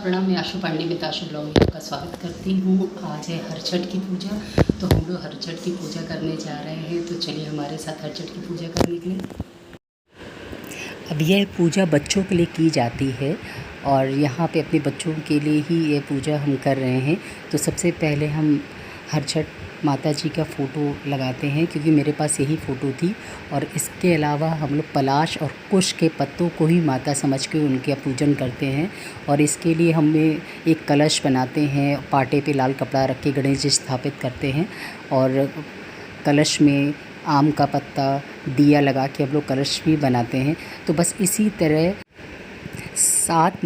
प्रणाम, मैं आशु पांडे मिताशु ब्लॉग में आपका स्वागत करती हूँ। आज है हरछठ की पूजा, तो हम लोग हरछठ की पूजा करने जा रहे हैं। तो चलिए हमारे साथ हरछठ की पूजा करने के लिए। अब यह पूजा बच्चों के लिए की जाती है और यहाँ पे अपने बच्चों के लिए ही ये पूजा हम कर रहे हैं। तो सबसे पहले हम हरछठ माता जी का फ़ोटो लगाते हैं, क्योंकि मेरे पास यही फ़ोटो थी। और इसके अलावा हम लोग पलाश और कुश के पत्तों को ही माता समझ के उनका पूजन करते हैं। और इसके लिए हमें एक कलश बनाते हैं, पाटे पे लाल कपड़ा रख के गणेश जी स्थापित करते हैं और कलश में आम का पत्ता, दिया लगा के हम लोग कलश भी बनाते हैं। तो बस इसी तरह 7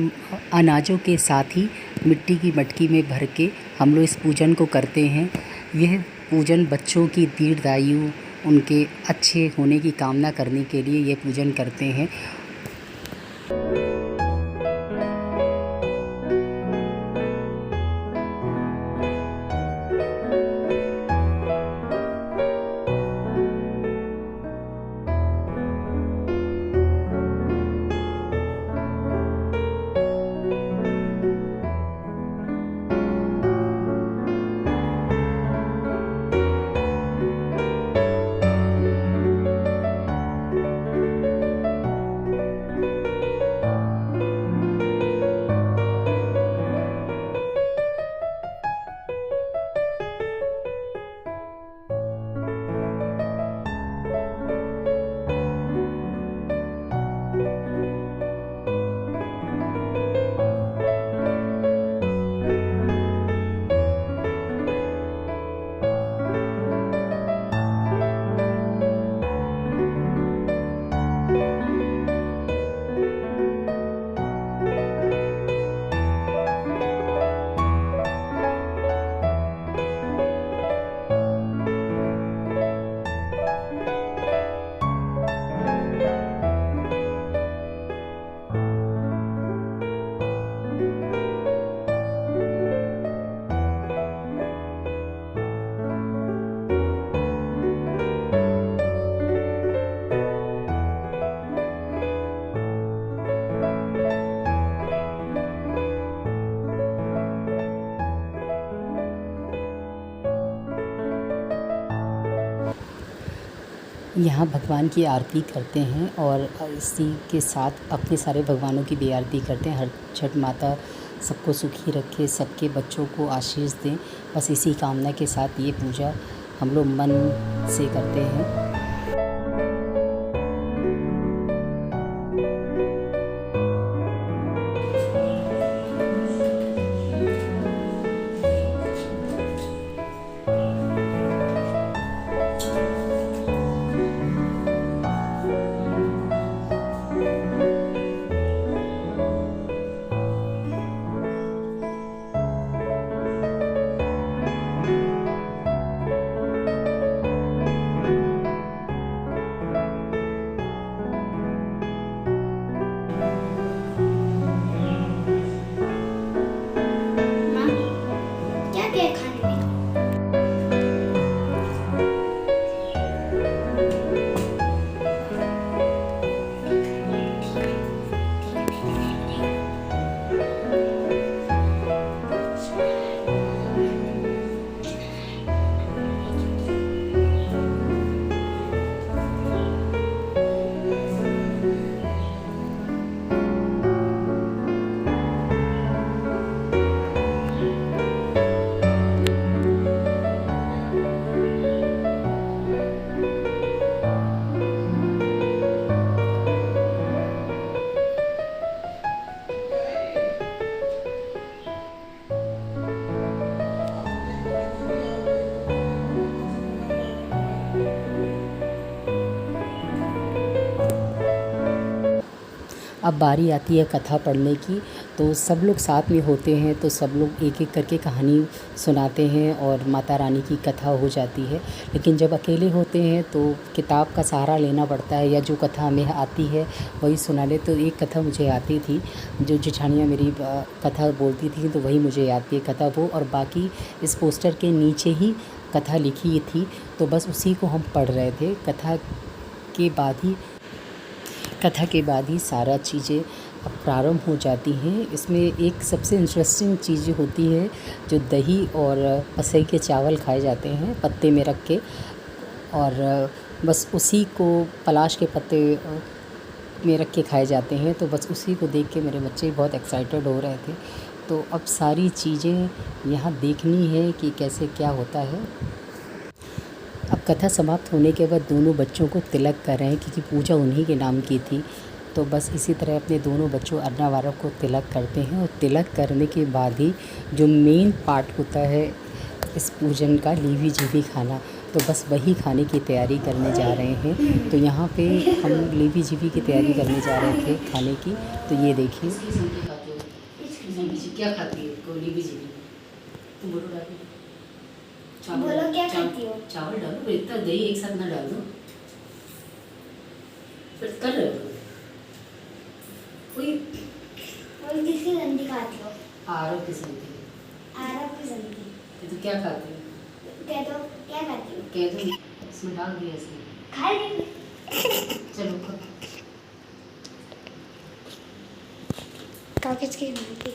अनाजों के साथ ही मिट्टी की मटकी में भर के हम लोग इस पूजन को करते हैं। यह पूजन बच्चों की दीर्घायु, उनके अच्छे होने की कामना करने के लिए ये पूजन करते हैं। यहाँ भगवान की आरती करते हैं और इसी के साथ अपने सारे भगवानों की भी आरती करते हैं। हर छठ माता सबको सुखी रखे, सबके बच्चों को आशीष दें। बस इसी कामना के साथ ये पूजा हम लोग मन से करते हैं। अब बारी आती है कथा पढ़ने की, तो सब लोग साथ में होते हैं तो सब लोग एक एक करके कहानी सुनाते हैं और माता रानी की कथा हो जाती है। लेकिन जब अकेले होते हैं तो किताब का सहारा लेना पड़ता है, या जो कथा हमें आती है वही सुना ले। तो एक कथा मुझे आती थी, जो जेठानियाँ मेरी कथा बोलती थी, तो वही मुझे याद थी कथा वो, और बाकी इस पोस्टर के नीचे ही कथा लिखी थी, तो बस उसी को हम पढ़ रहे थे। कथा के बाद ही सारा चीज़ें अब प्रारंभ हो जाती हैं। इसमें एक सबसे इंटरेस्टिंग चीज़ होती है, जो दही और असई के चावल खाए जाते हैं पत्ते में रख के, और बस उसी को पलाश के पत्ते में रख के खाए जाते हैं। तो बस उसी को देख के मेरे बच्चे बहुत एक्साइटेड हो रहे थे। तो अब सारी चीज़ें यहाँ देखनी है कि कैसे क्या होता है। अब कथा समाप्त होने के बाद दोनों बच्चों को तिलक कर रहे हैं, क्योंकि पूजा उन्हीं के नाम की थी। तो बस इसी तरह अपने दोनों बच्चों अर्नव आरव को तिलक करते हैं, और तिलक करने के बाद ही जो मेन पार्ट होता है इस पूजन का, लीवी जीवी खाना, तो बस वही खाने की तैयारी करने जा रहे हैं। तो यहाँ पे हम लीवी जीवी की तैयारी करने जा रहे थे खाने की। तो ये देखिए क्या खाती है लीवी जीवी, तुम बोलो क्या खाती हो? चावल डालो, इतना दही एक साथ ना डालो, फिर कर रहे हो कोई किसकी संती खाती हो? आरव की संती। आरव की संती। तो क्या खाती हो? कह दो क्या खाती हो? कह दो, इसमें डाल दिया इसमें। खा लेंगे। चलो खा। किसकी संती?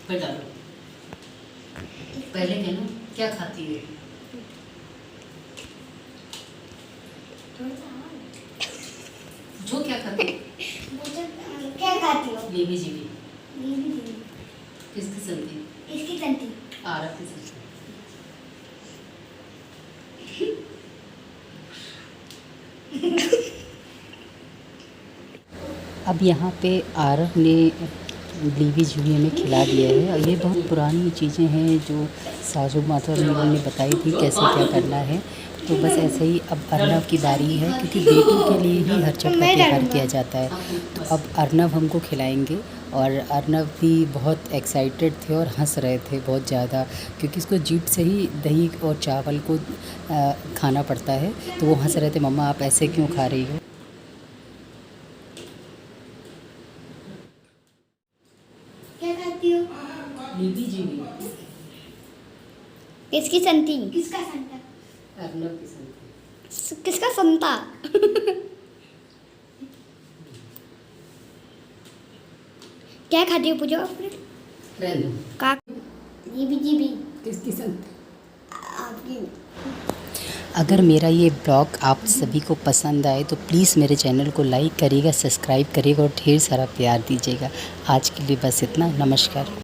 फिर डालो। पहले कहना क्या खाती है? जो क्या खाती है? क्या खाती हो? लीवी जीवी। लीवी जीवी। किसकी संती? इसकी संती। आरव की संती। अब यहाँ पे आरव ने लीवी जीवी हमें खिला दिया है, और ये बहुत पुरानी चीज़ें हैं जो सासू माता ने बताई थी कैसे क्या करना है। तो बस ऐसे ही अब अर्नव की बारी है, क्योंकि बेटों के लिए ही हर छठ का त्यौहार किया जाता है। तो अब अर्नव हमको खिलाएंगे, और अर्नव भी बहुत एक्साइटेड थे और हंस रहे थे बहुत ज़्यादा, क्योंकि इसको जीभ से ही दही और चावल को खाना पड़ता है। तो वो हंस रहे थे, मम्मा आप ऐसे क्यों खा रही हो? क्या खाती हो? लीवी जीवी। किसकी संती? किसका संता? अर्नव की संती। किसका संता? क्या खाती हो पूजा? का लीवी जीवी। किसकी संती? आपकी। अगर मेरा ये ब्लॉग आप सभी को पसंद आए तो प्लीज़ मेरे चैनल को लाइक करिएगा, सब्सक्राइब करिएगा और ढेर सारा प्यार दीजिएगा। आज के लिए बस इतना। नमस्कार।